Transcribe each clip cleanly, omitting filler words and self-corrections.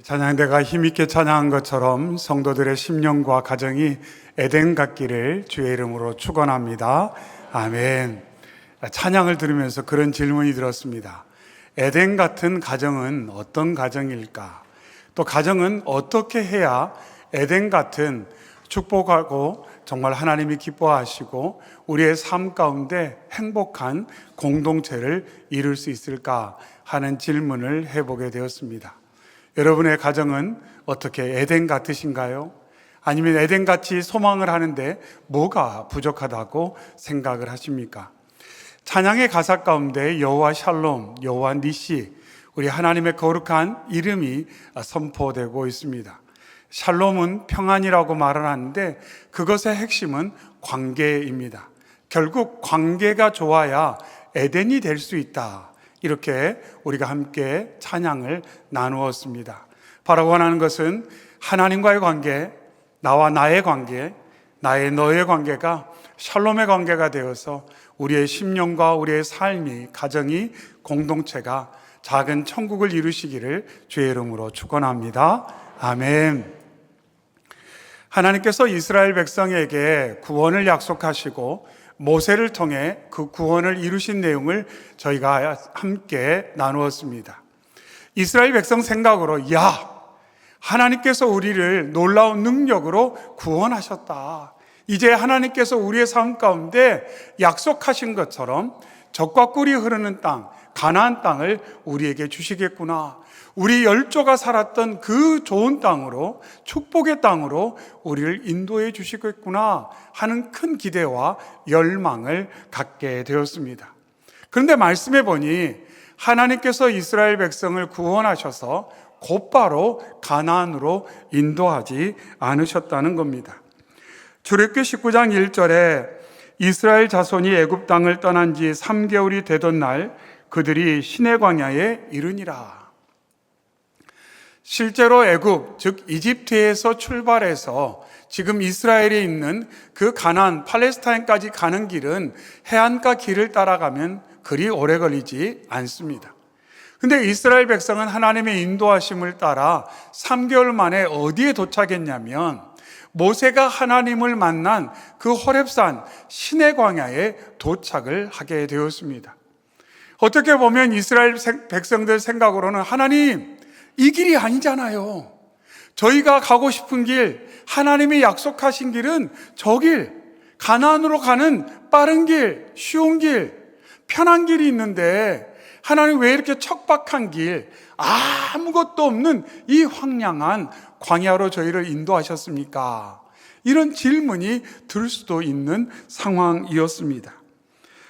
찬양대가 힘있게 찬양한 것처럼 성도들의 심령과 가정이 에덴 같기를 주의 이름으로 축원합니다. 아멘. 찬양을 들으면서 그런 질문이 들었습니다. 에덴 같은 가정은 어떤 가정일까? 또 가정은 어떻게 해야 에덴 같은 축복하고 정말 하나님이 기뻐하시고 우리의 삶 가운데 행복한 공동체를 이룰 수 있을까 하는 질문을 해보게 되었습니다. 여러분의 가정은 어떻게 에덴 같으신가요? 아니면 에덴같이 소망을 하는데 뭐가 부족하다고 생각을 하십니까? 찬양의 가사 가운데 여호와 샬롬, 여호와 니시, 우리 하나님의 거룩한 이름이 선포되고 있습니다. 샬롬은 평안이라고 말을 하는데 그것의 핵심은 관계입니다. 결국 관계가 좋아야 에덴이 될 수 있다. 이렇게 우리가 함께 찬양을 나누었습니다. 바로 원하는 것은 하나님과의 관계, 나와 나의 관계, 나의 너의 관계가 샬롬의 관계가 되어서 우리의 심령과 우리의 삶이, 가정이, 공동체가 작은 천국을 이루시기를 주의 이름으로 축원합니다. 아멘. 하나님께서 이스라엘 백성에게 구원을 약속하시고 모세를 통해 그 구원을 이루신 내용을 저희가 함께 나누었습니다. 이스라엘 백성 생각으로 하나님께서 우리를 놀라운 능력으로 구원하셨다. 이제 하나님께서 우리의 삶 가운데 약속하신 것처럼 젖과 꿀이 흐르는 땅, 가나안 땅을 우리에게 주시겠구나. 우리 열조가 살았던 그 좋은 땅으로, 축복의 땅으로 우리를 인도해 주시겠구나 하는 큰 기대와 열망을 갖게 되었습니다. 그런데 말씀해 보니 하나님께서 이스라엘 백성을 구원하셔서 곧바로 가나안으로 인도하지 않으셨다는 겁니다. 출애굽기 19장 1절에 이스라엘 자손이 애굽 땅을 떠난 지 3개월이 되던 날 그들이 시내 광야에 이르니라. 실제로 애굽, 즉 이집트에서 출발해서 지금 이스라엘에 있는 그 가나안, 팔레스타인까지 가는 길은 해안가 길을 따라가면 그리 오래 걸리지 않습니다. 근데 이스라엘 백성은 하나님의 인도하심을 따라 3개월 만에 어디에 도착했냐면 모세가 하나님을 만난 그 호렙산 시내 광야에 도착을 하게 되었습니다. 어떻게 보면 이스라엘 백성들 생각으로는 하나님, 이 길이 아니잖아요. 저희가 가고 싶은 길, 하나님이 약속하신 길은 저 길, 가나안으로 가는 빠른 길, 쉬운 길, 편한 길이 있는데 하나님 왜 이렇게 척박한 길, 아무것도 없는 이 황량한 광야로 저희를 인도하셨습니까? 이런 질문이 들 수도 있는 상황이었습니다.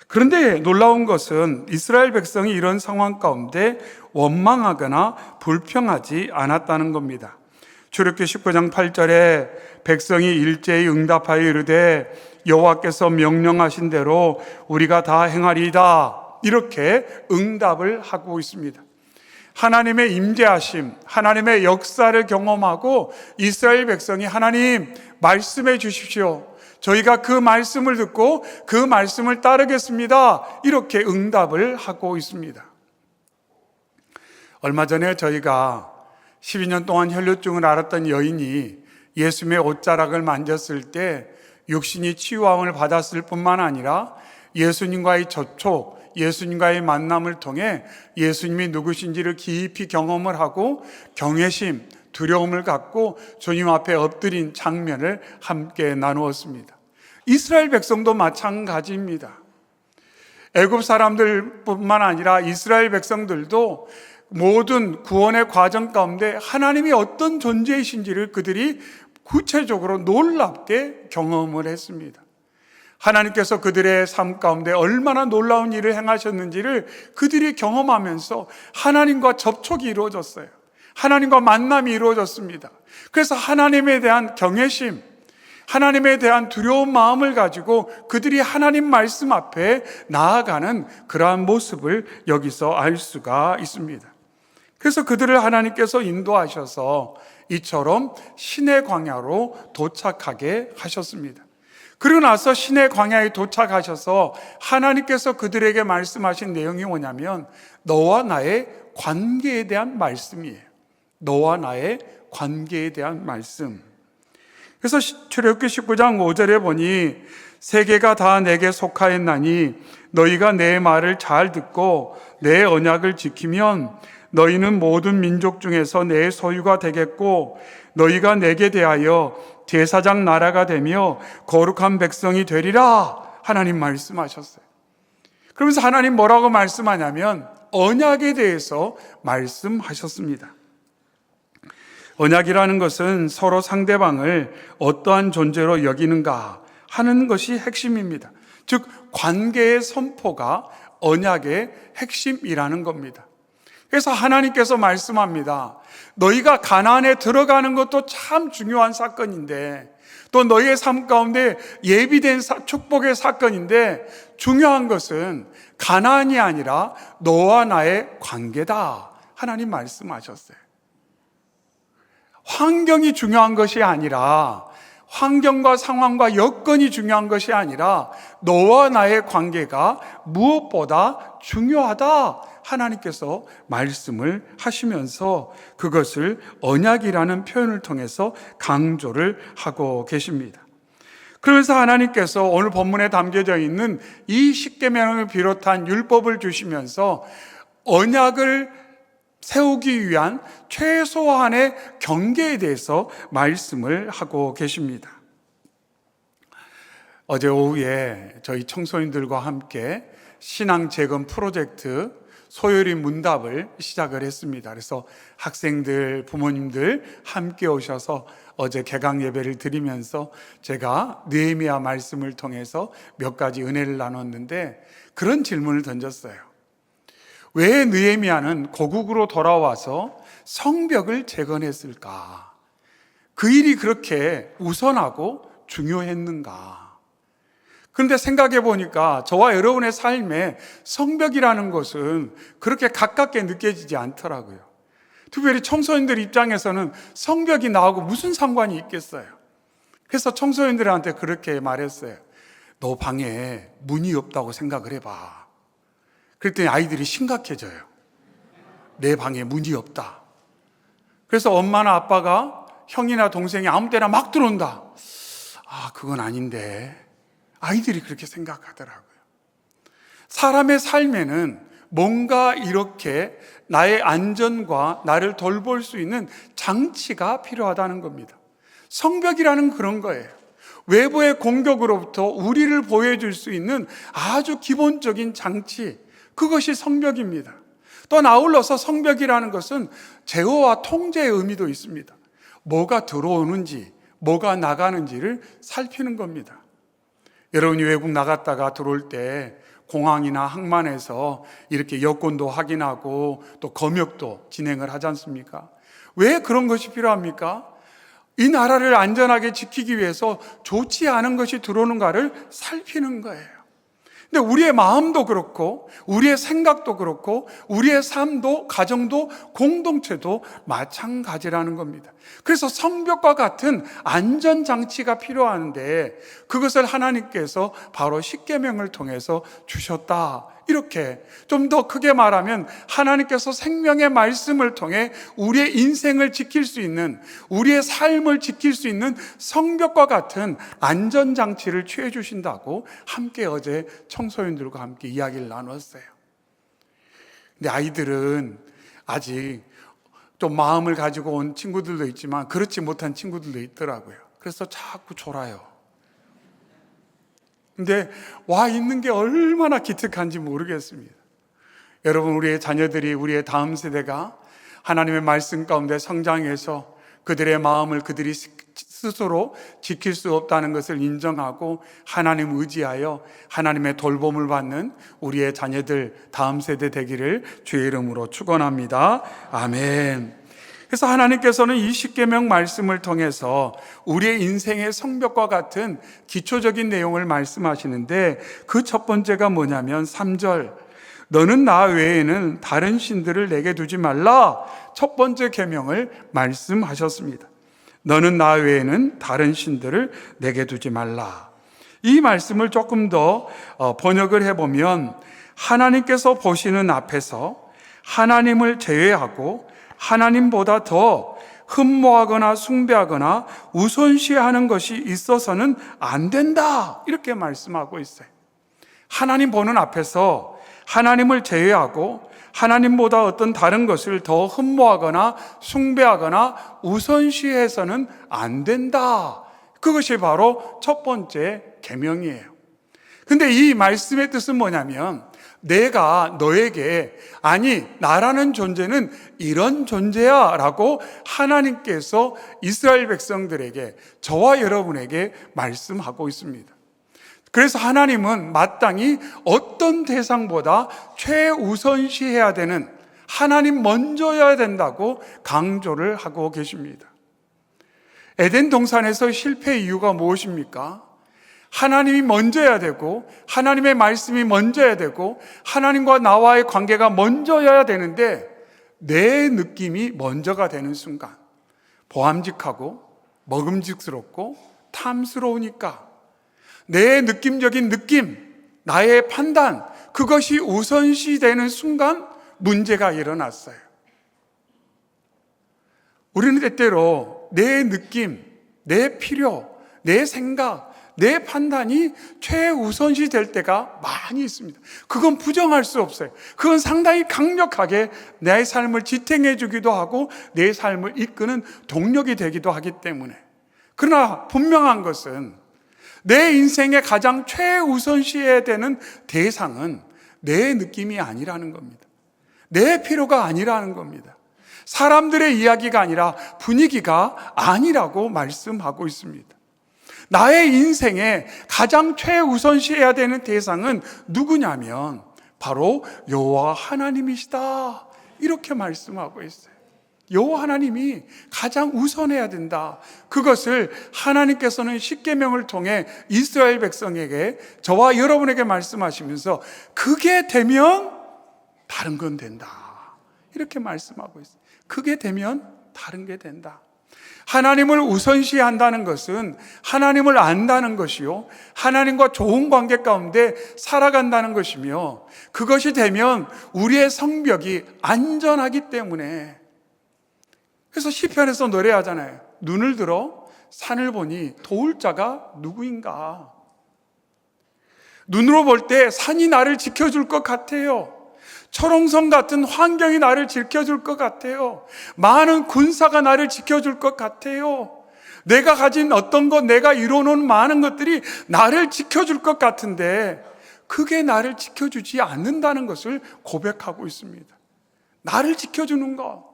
그런데 놀라운 것은 이스라엘 백성이 이런 상황 가운데 원망하거나 불평하지 않았다는 겁니다. 출애굽기 19장 8절에 백성이 일제히 응답하여 이르되 여호와께서 명령하신 대로 우리가 다 행하리이다. 이렇게 응답을 하고 있습니다. 하나님의 임재하심, 하나님의 역사를 경험하고 이스라엘 백성이 하나님 말씀해 주십시오. 저희가 그 말씀을 듣고 그 말씀을 따르겠습니다. 이렇게 응답을 하고 있습니다. 얼마 전에 저희가 12년 동안 혈류증을 앓았던 여인이 예수님의 옷자락을 만졌을 때 육신이 치유함을 받았을 뿐만 아니라 예수님과의 접촉, 예수님과의 만남을 통해 예수님이 누구신지를 깊이 경험을 하고 경외심, 두려움을 갖고 주님 앞에 엎드린 장면을 함께 나누었습니다. 이스라엘 백성도 마찬가지입니다. 애굽 사람들뿐만 아니라 이스라엘 백성들도 모든 구원의 과정 가운데 하나님이 어떤 존재이신지를 그들이 구체적으로 놀랍게 경험을 했습니다. 하나님께서 그들의 삶 가운데 얼마나 놀라운 일을 행하셨는지를 그들이 경험하면서 하나님과 접촉이 이루어졌어요. 하나님과 만남이 이루어졌습니다. 그래서 하나님에 대한 경외심, 하나님에 대한 두려운 마음을 가지고 그들이 하나님 말씀 앞에 나아가는 그러한 모습을 여기서 알 수가 있습니다. 그래서 그들을 하나님께서 인도하셔서 이처럼 시내 광야로 도착하게 하셨습니다. 그러고 나서 시내 광야에 도착하셔서 하나님께서 그들에게 말씀하신 내용이 뭐냐면 너와 나의 관계에 대한 말씀이에요. 너와 나의 관계에 대한 말씀. 그래서 출애굽기 19장 5절에 보니 세계가 다 내게 속하였나니 너희가 내 말을 잘 듣고 내 언약을 지키면 너희는 모든 민족 중에서 내 소유가 되겠고 너희가 내게 대하여 제사장 나라가 되며 거룩한 백성이 되리라. 하나님 말씀하셨어요. 그러면서 하나님 뭐라고 말씀하냐면 언약에 대해서 말씀하셨습니다. 언약이라는 것은 서로 상대방을 어떠한 존재로 여기는가 하는 것이 핵심입니다. 즉 관계의 선포가 언약의 핵심이라는 겁니다. 그래서 하나님께서 말씀합니다. 너희가 가나안에 들어가는 것도 참 중요한 사건인데 또 너희의 삶 가운데 예비된 축복의 사건인데 중요한 것은 가나안이 아니라 너와 나의 관계다. 하나님 말씀하셨어요. 환경이 중요한 것이 아니라 환경과 상황과 여건이 중요한 것이 아니라 너와 나의 관계가 무엇보다 중요하다. 하나님께서 말씀을 하시면서 그것을 언약이라는 표현을 통해서 강조를 하고 계십니다. 그러면서 하나님께서 오늘 본문에 담겨져 있는 이 십계명을 비롯한 율법을 주시면서 언약을 세우기 위한 최소한의 경계에 대해서 말씀을 하고 계십니다. 어제 오후에 저희 청소년들과 함께 신앙 재건 프로젝트 소요리 문답을 시작을 했습니다. 그래서 학생들, 부모님들 함께 오셔서 어제 개강 예배를 드리면서 제가 느헤미야 말씀을 통해서 몇 가지 은혜를 나눴는데 그런 질문을 던졌어요. 왜 느헤미야는 고국으로 돌아와서 성벽을 재건했을까? 그 일이 그렇게 우선하고 중요했는가? 그런데 생각해 보니까 저와 여러분의 삶에 성벽이라는 것은 그렇게 가깝게 느껴지지 않더라고요. 특별히 청소년들 입장에서는 성벽이 나하고 무슨 상관이 있겠어요? 그래서 청소년들한테 그렇게 말했어요. 너 방에 문이 없다고 생각을 해봐. 그랬더니 아이들이 심각해져요. 내 방에 문이 없다. 그래서 엄마나 아빠가 형이나 동생이 아무 때나 막 들어온다. 아, 그건 아닌데. 아이들이 그렇게 생각하더라고요. 사람의 삶에는 뭔가 이렇게 나의 안전과 나를 돌볼 수 있는 장치가 필요하다는 겁니다. 성벽이라는 그런 거예요. 외부의 공격으로부터 우리를 보호해줄 수 있는 아주 기본적인 장치, 그것이 성벽입니다. 또 아울러서 성벽이라는 것은 제어와 통제의 의미도 있습니다. 뭐가 들어오는지, 뭐가 나가는지를 살피는 겁니다. 여러분이 외국 나갔다가 들어올 때 공항이나 항만에서 이렇게 여권도 확인하고 또 검역도 진행을 하지 않습니까? 왜 그런 것이 필요합니까? 이 나라를 안전하게 지키기 위해서 좋지 않은 것이 들어오는가를 살피는 거예요. 근데 우리의 마음도 그렇고 우리의 생각도 그렇고 우리의 삶도 가정도 공동체도 마찬가지라는 겁니다. 그래서 성벽과 같은 안전장치가 필요한데 그것을 하나님께서 바로 십계명을 통해서 주셨다. 이렇게 좀 더 크게 말하면 하나님께서 생명의 말씀을 통해 우리의 인생을 지킬 수 있는, 우리의 삶을 지킬 수 있는 성벽과 같은 안전장치를 취해 주신다고 함께 어제 청소년들과 함께 이야기를 나눴어요. 근데 아이들은 아직 좀 마음을 가지고 온 친구들도 있지만 그렇지 못한 친구들도 있더라고요. 그래서 자꾸 졸아요. 근데 와 있는 게 얼마나 기특한지 모르겠습니다. 여러분, 우리의 자녀들이, 우리의 다음 세대가 하나님의 말씀 가운데 성장해서 그들의 마음을 그들이 스스로 지킬 수 없다는 것을 인정하고 하나님 의지하여 하나님의 돌봄을 받는 우리의 자녀들, 다음 세대 되기를 주의 이름으로 축원합니다. 아멘. 그래서 하나님께서는 이 십계명 말씀을 통해서 우리의 인생의 성벽과 같은 기초적인 내용을 말씀하시는데 그 첫 번째가 뭐냐면 3절, 너는 나 외에는 다른 신들을 내게 두지 말라. 첫 번째 계명을 말씀하셨습니다. 너는 나 외에는 다른 신들을 내게 두지 말라. 이 말씀을 조금 더 번역을 해보면 하나님께서 보시는 앞에서 하나님을 제외하고 하나님보다 더 흠모하거나 숭배하거나 우선시하는 것이 있어서는 안 된다, 이렇게 말씀하고 있어요. 하나님 보는 앞에서 하나님을 제외하고 하나님보다 어떤 다른 것을 더 흠모하거나 숭배하거나 우선시해서는 안 된다. 그것이 바로 첫 번째 계명이에요. 근데 이 말씀의 뜻은 뭐냐면, 내가 너에게, 아니 나라는 존재는 이런 존재야 라고 하나님께서 이스라엘 백성들에게, 저와 여러분에게 말씀하고 있습니다. 그래서 하나님은 마땅히 어떤 대상보다 최우선시해야 되는, 하나님 먼저여야 된다고 강조를 하고 계십니다. 에덴 동산에서 실패의 이유가 무엇입니까? 하나님이 먼저여야 되고 하나님의 말씀이 먼저여야 되고 하나님과 나와의 관계가 먼저여야 되는데, 내 느낌이 먼저가 되는 순간, 보암직하고 먹음직스럽고 탐스러우니까 내 느낌적인 느낌, 나의 판단, 그것이 우선시 되는 순간 문제가 일어났어요. 우리는 때때로 내 느낌, 내 필요, 내 생각, 내 판단이 최우선시 될 때가 많이 있습니다. 그건 부정할 수 없어요. 그건 상당히 강력하게 내 삶을 지탱해 주기도 하고 내 삶을 이끄는 동력이 되기도 하기 때문에. 그러나 분명한 것은 내 인생에 가장 최우선시해야 되는 대상은 내 느낌이 아니라는 겁니다. 내 필요가 아니라는 겁니다. 사람들의 이야기가 아니라 분위기가 아니라고 말씀하고 있습니다. 나의 인생에 가장 최우선시해야 되는 대상은 누구냐면 바로 여호와 하나님이시다, 이렇게 말씀하고 있어요. 여호와 하나님이 가장 우선해야 된다. 그것을 하나님께서는 십계명을 통해 이스라엘 백성에게, 저와 여러분에게 말씀하시면서 그게 되면 다른 건 된다, 이렇게 말씀하고 있어요. 그게 되면 다른 게 된다. 하나님을 우선시한다는 것은 하나님을 안다는 것이요, 하나님과 좋은 관계 가운데 살아간다는 것이며, 그것이 되면 우리의 성벽이 안전하기 때문에. 그래서 시편에서 노래하잖아요. 눈을 들어 산을 보니 도울 자가 누구인가. 눈으로 볼 때 산이 나를 지켜줄 것 같아요. 철옹성 같은 환경이 나를 지켜줄 것 같아요. 많은 군사가 나를 지켜줄 것 같아요. 내가 가진 어떤 것, 내가 이뤄놓은 많은 것들이 나를 지켜줄 것 같은데, 그게 나를 지켜주지 않는다는 것을 고백하고 있습니다. 나를 지켜주는 것,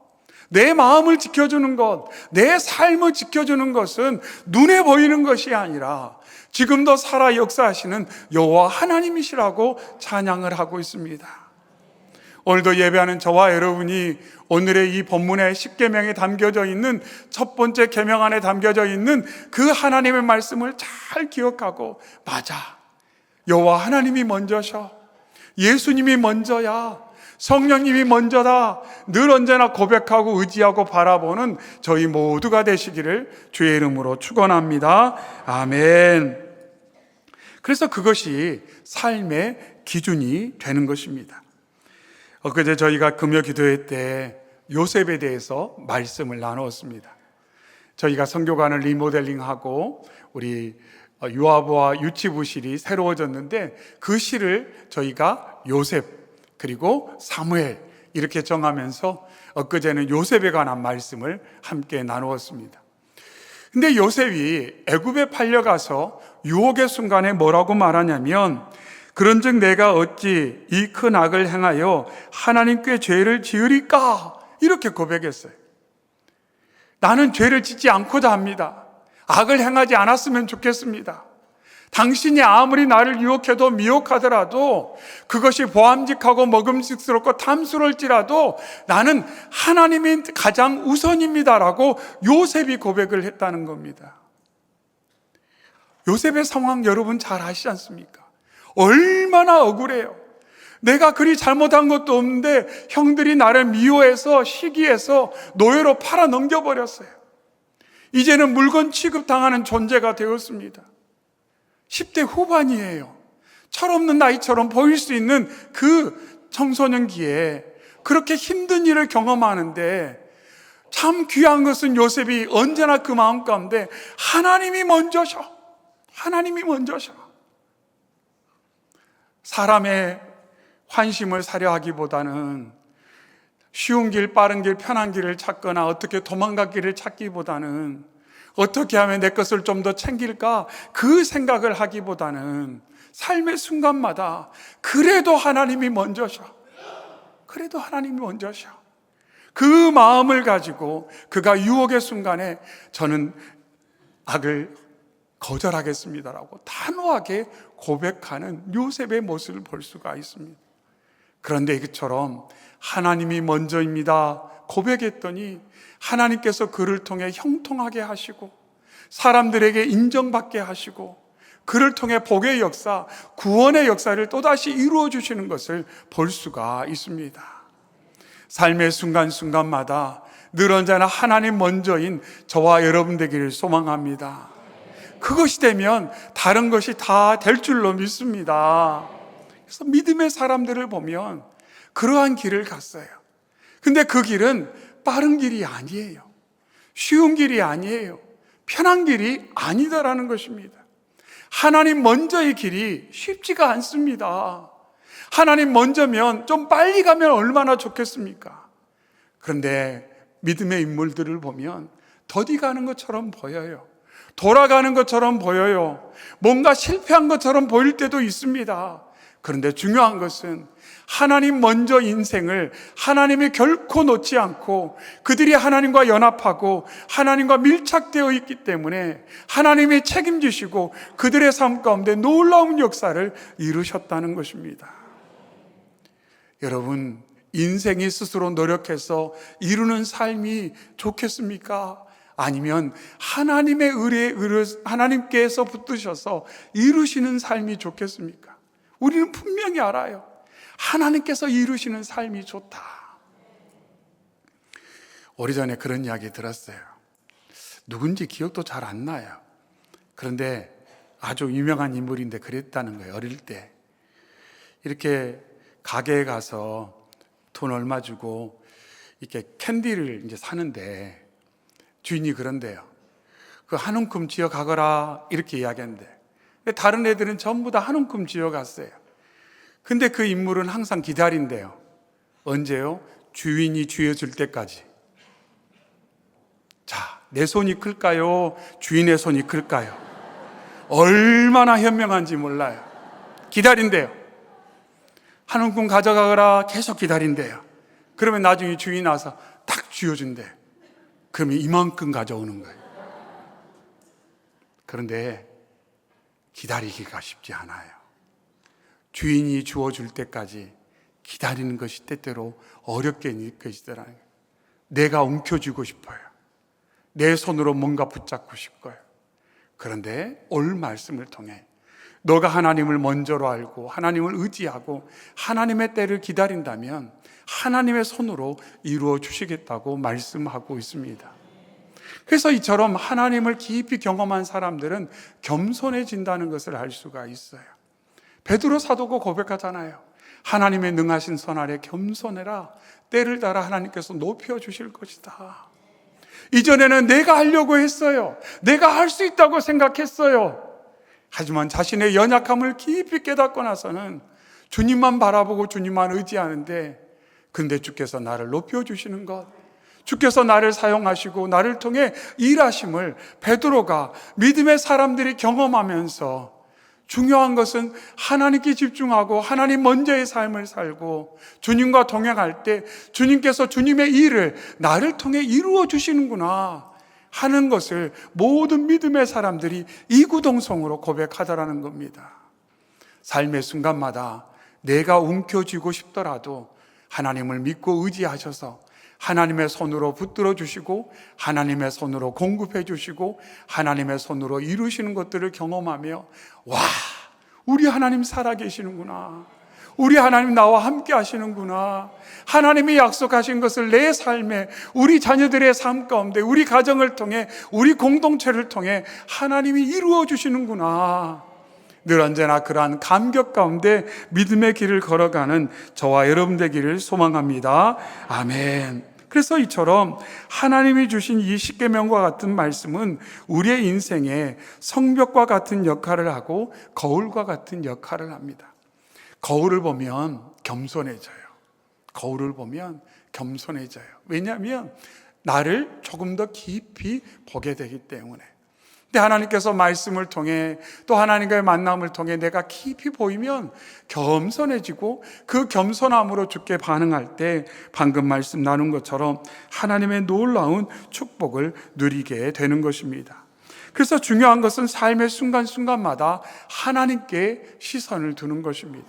내 마음을 지켜주는 것, 내 삶을 지켜주는 것은 눈에 보이는 것이 아니라 지금도 살아 역사하시는 여호와 하나님이시라고 찬양을 하고 있습니다. 오늘도 예배하는 저와 여러분이 오늘의 이 본문의 십계명에 담겨져 있는 첫 번째 계명 안에 담겨져 있는 그 하나님의 말씀을 잘 기억하고, 맞아, 여호와 하나님이 먼저셔, 예수님이 먼저야, 성령님이 먼저다, 늘 언제나 고백하고 의지하고 바라보는 저희 모두가 되시기를 주의 이름으로 축원합니다. 아멘. 그래서 그것이 삶의 기준이 되는 것입니다. 엊그제 저희가 금요 기도회 때 요셉에 대해서 말씀을 나누었습니다. 저희가 선교관을 리모델링하고 우리 유아부와 유치부실이 새로워졌는데, 그 시를 저희가 요셉 그리고 사무엘 이렇게 정하면서 엊그제는 요셉에 관한 말씀을 함께 나누었습니다. 근데 요셉이 애굽에 팔려가서 유혹의 순간에 뭐라고 말하냐면, 그런즉 내가 어찌 이 큰 악을 행하여 하나님께 죄를 지으리까, 이렇게 고백했어요. 나는 죄를 짓지 않고자 합니다. 악을 행하지 않았으면 좋겠습니다. 당신이 아무리 나를 유혹해도 미혹하더라도, 그것이 보암직하고 먹음직스럽고 탐스러울지라도 나는 하나님이 가장 우선입니다라고 요셉이 고백을 했다는 겁니다. 요셉의 상황 여러분 잘 아시지 않습니까? 얼마나 억울해요. 내가 그리 잘못한 것도 없는데 형들이 나를 미워해서 시기해서 노예로 팔아 넘겨버렸어요. 이제는 물건 취급당하는 존재가 되었습니다. 10대 후반이에요. 철없는 나이처럼 보일 수 있는 그 청소년기에 그렇게 힘든 일을 경험하는데, 참 귀한 것은 요셉이 언제나 그 마음 가운데 하나님이 먼저셔. 하나님이 먼저셔. 사람의 환심을 사려 하기보다는 쉬운 길, 빠른 길, 편한 길을 찾거나 어떻게 도망갈 길을 찾기보다는 어떻게 하면 내 것을 좀 더 챙길까 그 생각을 하기보다는 삶의 순간마다 그래도 하나님이 먼저셔. 그래도 하나님이 먼저셔. 그 마음을 가지고 그가 유혹의 순간에 저는 악을 거절하겠습니다라고 단호하게 고백하는 요셉의 모습을 볼 수가 있습니다. 그런데 이것처럼 하나님이 먼저입니다 고백했더니 하나님께서 그를 통해 형통하게 하시고 사람들에게 인정받게 하시고 그를 통해 복의 역사, 구원의 역사를 또다시 이루어 주시는 것을 볼 수가 있습니다. 삶의 순간순간마다 늘 언제나 하나님 먼저인 저와 여러분 되기를 소망합니다. 그것이 되면 다른 것이 다 될 줄로 믿습니다. 그래서 믿음의 사람들을 보면 그러한 길을 갔어요. 근데 그 길은 빠른 길이 아니에요. 쉬운 길이 아니에요. 편한 길이 아니다라는 것입니다. 하나님 먼저의 길이 쉽지가 않습니다. 하나님 먼저면 좀 빨리 가면 얼마나 좋겠습니까? 그런데 믿음의 인물들을 보면 더디 가는 것처럼 보여요. 돌아가는 것처럼 보여요. 뭔가 실패한 것처럼 보일 때도 있습니다. 그런데 중요한 것은 하나님 먼저 인생을 하나님이 결코 놓지 않고 그들이 하나님과 연합하고 하나님과 밀착되어 있기 때문에 하나님이 책임지시고 그들의 삶 가운데 놀라운 역사를 이루셨다는 것입니다. 여러분, 인생이 스스로 노력해서 이루는 삶이 좋겠습니까? 아니면 하나님의 의뢰에 하나님께서 붙드셔서 이루시는 삶이 좋겠습니까? 우리는 분명히 알아요. 하나님께서 이루시는 삶이 좋다. 오래전에 그런 이야기 들었어요. 누군지 기억도 잘 안 나요. 그런데 아주 유명한 인물인데 그랬다는 거예요. 어릴 때 이렇게 가게에 가서 돈 얼마 주고 이렇게 캔디를 이제 사는데 주인이 그런데요. 그 한 움큼 쥐어 가거라 이렇게 이야기했는데 다른 애들은 전부 다 한 움큼 쥐어 갔어요. 근데 그 인물은 항상 기다린대요. 언제요? 주인이 쥐어줄 때까지. 자, 내 손이 클까요? 주인의 손이 클까요? 얼마나 현명한지 몰라요. 기다린대요. 한 움큼 가져가거라 계속 기다린대요. 그러면 나중에 주인이 와서 딱 쥐어준대. 그러면 이만큼 가져오는 거예요. 그런데 기다리기가 쉽지 않아요. 주인이 주어줄 때까지 기다리는 것이 때때로 어렵게 느껴지더라고요. 내가 움켜쥐고 싶어요. 내 손으로 뭔가 붙잡고 싶어요. 그런데 오늘 말씀을 통해 너가 하나님을 먼저로 알고 하나님을 의지하고 하나님의 때를 기다린다면 하나님의 손으로 이루어 주시겠다고 말씀하고 있습니다. 그래서 이처럼 하나님을 깊이 경험한 사람들은 겸손해진다는 것을 알 수가 있어요. 베드로 사도가 고백하잖아요. 하나님의 능하신 손 아래 겸손해라. 때를 따라 하나님께서 높여주실 것이다. 이전에는 내가 하려고 했어요. 내가 할 수 있다고 생각했어요. 하지만 자신의 연약함을 깊이 깨닫고 나서는 주님만 바라보고 주님만 의지하는데 근데 주께서 나를 높여주시는 것, 주께서 나를 사용하시고 나를 통해 일하심을 베드로가 믿음의 사람들이 경험하면서 중요한 것은 하나님께 집중하고 하나님 먼저의 삶을 살고 주님과 동행할 때 주님께서 주님의 일을 나를 통해 이루어 주시는구나 하는 것을 모든 믿음의 사람들이 이구동성으로 고백하더라는 겁니다. 삶의 순간마다 내가 움켜쥐고 싶더라도 하나님을 믿고 의지하셔서 하나님의 손으로 붙들어 주시고 하나님의 손으로 공급해 주시고 하나님의 손으로 이루시는 것들을 경험하며 와, 우리 하나님 살아계시는구나. 우리 하나님 나와 함께 하시는구나. 하나님이 약속하신 것을 내 삶에 우리 자녀들의 삶 가운데 우리 가정을 통해 우리 공동체를 통해 하나님이 이루어 주시는구나. 늘 언제나 그러한 감격 가운데 믿음의 길을 걸어가는 저와 여러분 되기를 소망합니다. 아멘. 그래서 이처럼 하나님이 주신 이 십계명과 같은 말씀은 우리의 인생에 성벽과 같은 역할을 하고 거울과 같은 역할을 합니다. 거울을 보면 겸손해져요. 거울을 보면 겸손해져요. 왜냐하면 나를 조금 더 깊이 보게 되기 때문에. 근데 하나님께서 말씀을 통해 또 하나님과의 만남을 통해 내가 깊이 보이면 겸손해지고 그 겸손함으로 주께 반응할 때 방금 말씀 나눈 것처럼 하나님의 놀라운 축복을 누리게 되는 것입니다. 그래서 중요한 것은 삶의 순간순간마다 하나님께 시선을 두는 것입니다.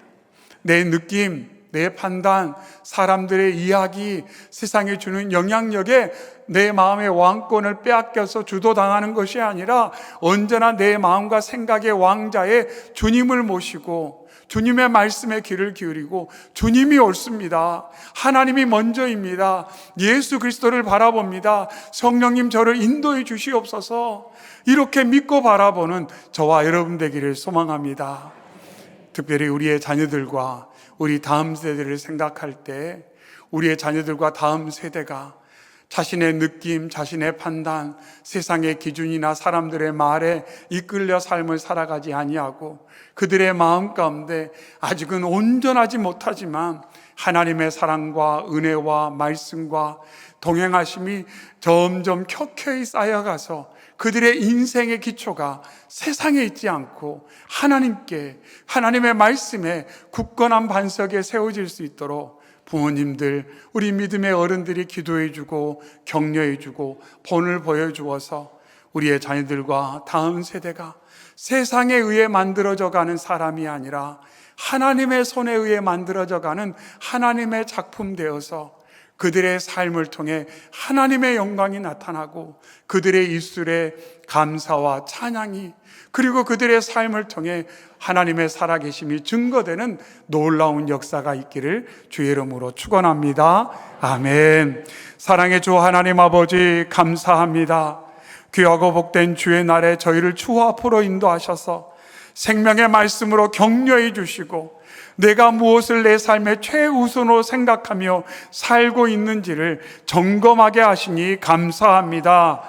내 느낌, 내 판단, 사람들의 이야기, 세상에 주는 영향력에 내 마음의 왕권을 빼앗겨서 주도당하는 것이 아니라 언제나 내 마음과 생각의 왕자의 주님을 모시고 주님의 말씀에 귀를 기울이고 주님이 옳습니다. 하나님이 먼저입니다. 예수 그리스도를 바라봅니다. 성령님 저를 인도해 주시옵소서. 이렇게 믿고 바라보는 저와 여러분 되기를 소망합니다. 특별히 우리의 자녀들과 우리 다음 세대를 생각할 때 우리의 자녀들과 다음 세대가 자신의 느낌, 자신의 판단, 세상의 기준이나 사람들의 말에 이끌려 삶을 살아가지 아니하고 그들의 마음 가운데 아직은 온전하지 못하지만 하나님의 사랑과 은혜와 말씀과 동행하심이 점점 켜켜이 쌓여가서 그들의 인생의 기초가 세상에 있지 않고 하나님께, 하나님의 말씀에 굳건한 반석에 세워질 수 있도록 부모님들, 우리 믿음의 어른들이 기도해주고 격려해주고 본을 보여주어서 우리의 자녀들과 다음 세대가 세상에 의해 만들어져 가는 사람이 아니라 하나님의 손에 의해 만들어져 가는 하나님의 작품 되어서 그들의 삶을 통해 하나님의 영광이 나타나고 그들의 입술에 감사와 찬양이 그리고 그들의 삶을 통해 하나님의 살아계심이 증거되는 놀라운 역사가 있기를 주의 이름으로 축원합니다. 아멘. 사랑의 주 하나님 아버지 감사합니다. 귀하고 복된 주의 날에 저희를 주 앞으로 인도하셔서 생명의 말씀으로 격려해 주시고 내가 무엇을 내 삶의 최우선으로 생각하며 살고 있는지를 점검하게 하시니 감사합니다.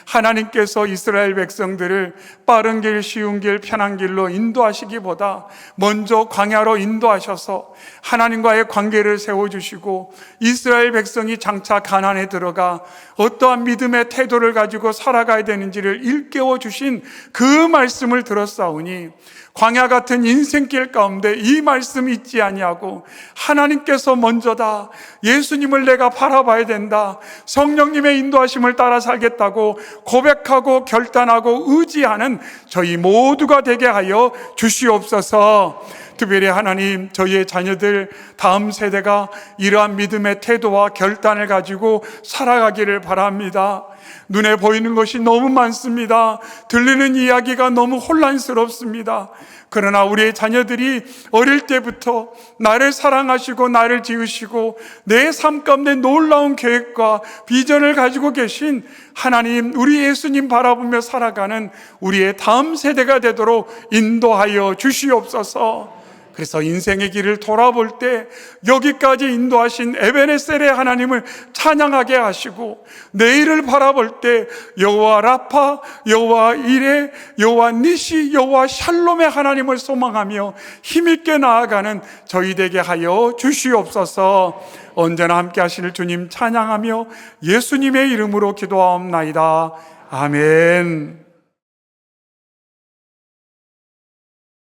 하나님께서 이스라엘 백성들을 빠른 길, 쉬운 길, 편한 길로 인도하시기보다 먼저 광야로 인도하셔서 하나님과의 관계를 세워주시고 이스라엘 백성이 장차 가나안에 들어가 어떠한 믿음의 태도를 가지고 살아가야 되는지를 일깨워 주신 그 말씀을 들었사오니 광야 같은 인생길 가운데 이 말씀 잊지 아니하고 하나님께서 먼저다, 예수님을 내가 바라봐야 된다, 성령님의 인도하심을 따라 살겠다고 고백하고 결단하고 의지하는 저희 모두가 되게 하여 주시옵소서. 특별히 하나님, 저희의 자녀들, 다음 세대가 이러한 믿음의 태도와 결단을 가지고 살아가기를 바랍니다. 눈에 보이는 것이 너무 많습니다. 들리는 이야기가 너무 혼란스럽습니다. 그러나 우리의 자녀들이 어릴 때부터 나를 사랑하시고 나를 지으시고 내 삶 가운데 놀라운 계획과 비전을 가지고 계신 하나님, 우리 예수님 바라보며 살아가는 우리의 다음 세대가 되도록 인도하여 주시옵소서. 그래서 인생의 길을 돌아볼 때 여기까지 인도하신 에베네셀의 하나님을 찬양하게 하시고 내일을 바라볼 때 여호와 라파, 여호와 이레, 여호와 니시, 여호와 샬롬의 하나님을 소망하며 힘있게 나아가는 저희 되게 하여 주시옵소서. 언제나 함께 하실 주님 찬양하며 예수님의 이름으로 기도하옵나이다. 아멘.